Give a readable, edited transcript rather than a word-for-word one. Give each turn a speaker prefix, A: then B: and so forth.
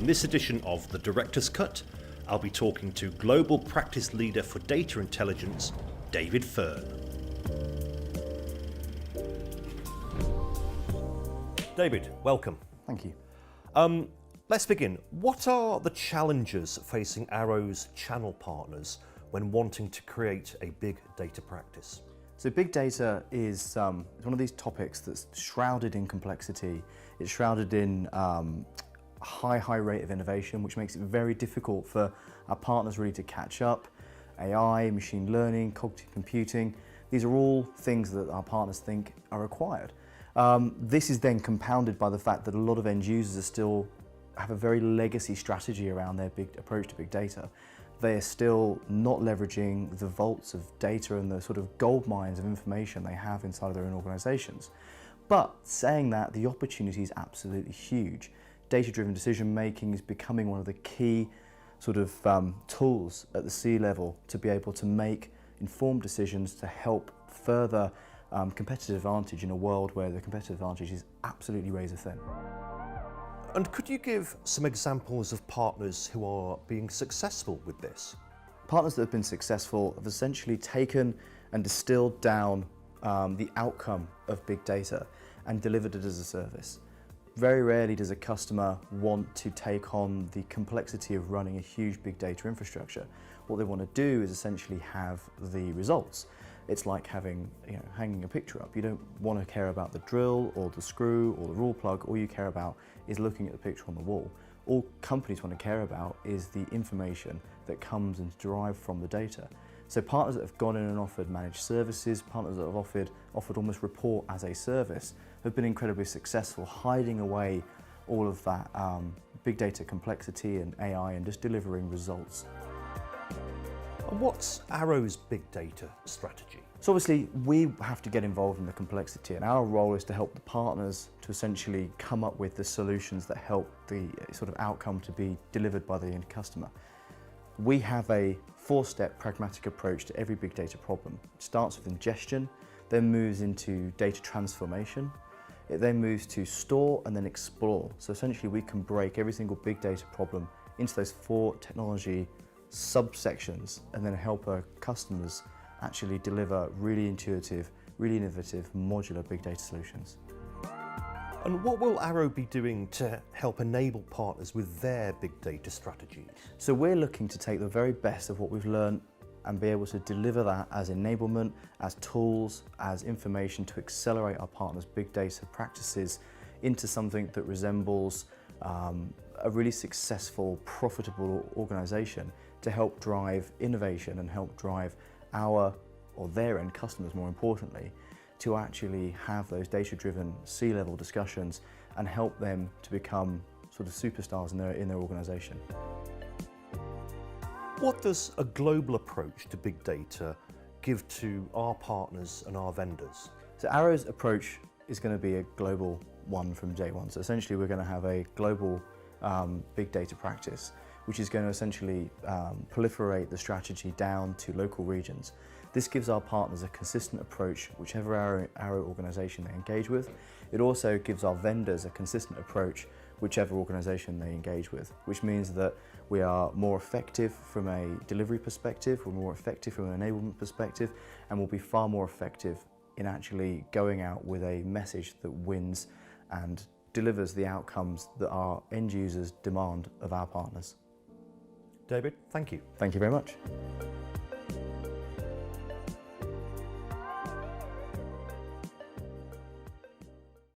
A: In this edition of The Director's Cut, I'll be talking to Global Practice Leader for Data Intelligence, David Fearne. David, welcome.
B: Thank you.
A: Let's begin. What are the challenges facing Arrow's channel partners when wanting to create a big data practice?
B: So big data is one of these topics that's shrouded in complexity. It's shrouded in high rate of innovation, which makes it very difficult for our partners really to catch up. AI, machine learning, cognitive computing, these are all things that our partners think are required. This is then compounded by the fact that a lot of end users still have a very legacy strategy around their big approach to big data. They are still not leveraging the vaults of data and the sort of gold mines of information they have inside of their own organizations. But saying that, the opportunity is absolutely huge. Data-driven decision making is becoming one of the key sort of tools at the C-level to be able to make informed decisions to help further competitive advantage in a world where the competitive advantage is absolutely razor thin.
A: And could you give some examples of partners who are being successful with this?
B: Partners that have been successful have essentially taken and distilled down the outcome of big data and delivered it as a service. Very rarely does a customer want to take on the complexity of running a huge big data infrastructure. What they want to do is essentially have the results. It's like having, hanging a picture up. You don't want to care about the drill or the screw or the raw plug. All you care about is looking at the picture on the wall. All companies want to care about is the information that comes and is derived from the data. So partners that have gone in and offered managed services, partners that have offered almost report as a service, have been incredibly successful, hiding away all of that big data complexity and AI and just delivering results.
A: And what's Arrow's big data strategy?
B: So obviously we have to get involved in the complexity, and our role is to help the partners to essentially come up with the solutions that help the sort of outcome to be delivered by the end customer. We have a four-step pragmatic approach to every big data problem. It starts with ingestion, then moves into data transformation. It then moves to store and then explore. So essentially we can break every single big data problem into those four technology subsections and then help our customers actually deliver really intuitive, really innovative, modular big data solutions.
A: And what will Arrow be doing to help enable partners with their big data strategies?
B: So we're looking to take the very best of what we've learned and be able to deliver that as enablement, as tools, as information to accelerate our partners' big data practices into something that resembles a really successful, profitable organization to help drive innovation and help drive our or their end customers, more importantly, to actually have those data-driven C-level discussions and help them to become sort of superstars in their organization.
A: What does a global approach to big data give to our partners and our vendors?
B: So Arrow's approach is going to be a global one from day one. So essentially we're going to have a global big data practice, which is going to essentially proliferate the strategy down to local regions. This gives our partners a consistent approach, whichever Arrow organization they engage with. It also gives our vendors a consistent approach, whichever organization they engage with, which means that we are more effective from a delivery perspective, we're more effective from an enablement perspective, and we'll be far more effective in actually going out with a message that wins and delivers the outcomes that our end users demand of our partners.
A: David, thank you.
B: Thank you very much.